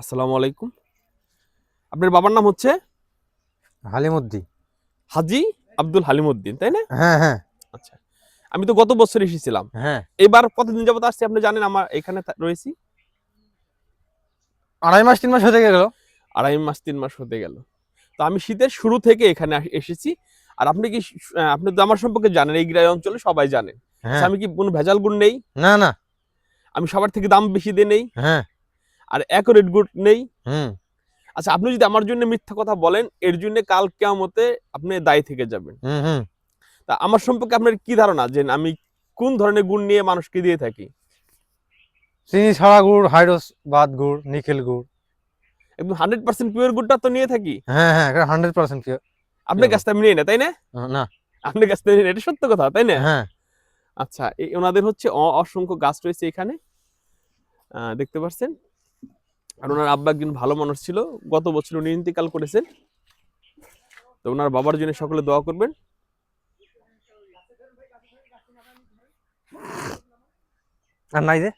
আসসালামু আলাইকুম। আপনার বাবার নাম হচ্ছে হালিমুদ্দি। হাজী আব্দুল হালিমউদ্দিন, তাই না? হ্যাঁ হ্যাঁ আচ্ছা, আমি তো গত বছর এসেছিলাম। হ্যাঁ। এবার কতদিন যাবত আসছি আপনি জানেন? আমার এখানে রয়েছি 2.5 মাস 3 মাস হতে গেল। 2.5 মাস 3 মাস হতে গেল। তো আমি শীতের শুরু থেকে এখানে এসেছি। আর আপনি কি আপনি তো আমার সম্পর্কে জানেন, এই গ্রাম অঞ্চলে সবাই জানে। আচ্ছা, হ্যাঁ। আমি কি কোনো ভেজাল গুড় নেই? না না। আমি সবার থেকে দাম বেশি দিয়ে নেই? হ্যাঁ। আর অ্যাকুরেট গুড় নেই? হুম আচ্ছা, আপনি যদি আমার জন্য মিথ্যা কথা বলেন, এর জন্য কাল কিয়ামতে আপনি দায়ী থেকে যাবেন। হুম হুম। তা আমার সম্পর্কে আপনার কি ধারণা যে আমি কোন ধরনের গুণ নিয়ে মানুষকে দিয়ে থাকি? চিনি ছাড়া গুড়, হাইড্রোস বাদ গুড়, নিকেল গুড়। একদম 100% পিওর গুড়টা তো নিয়ে থাকি। হ্যাঁ হ্যাঁ, এটা 100% পিওর। আপনার কাছ থেকে আমি নিই না, তাই না? না। আপনার কাছ থেকে নিই না, এটা সত্য কথা, তাই না? হ্যাঁ। আচ্ছা, ওনাদের হচ্ছে অসংখ্য গাছ রয়েছে এখানে, দেখতে পাচ্ছেন। আর ওনার আব্বা একজন ভালো মানুষ ছিল, গত বছর উনি ইন্তেকাল করেছেন। তো ওনার বাবার জন্য সকলে দোয়া করবেন। আর নাই যে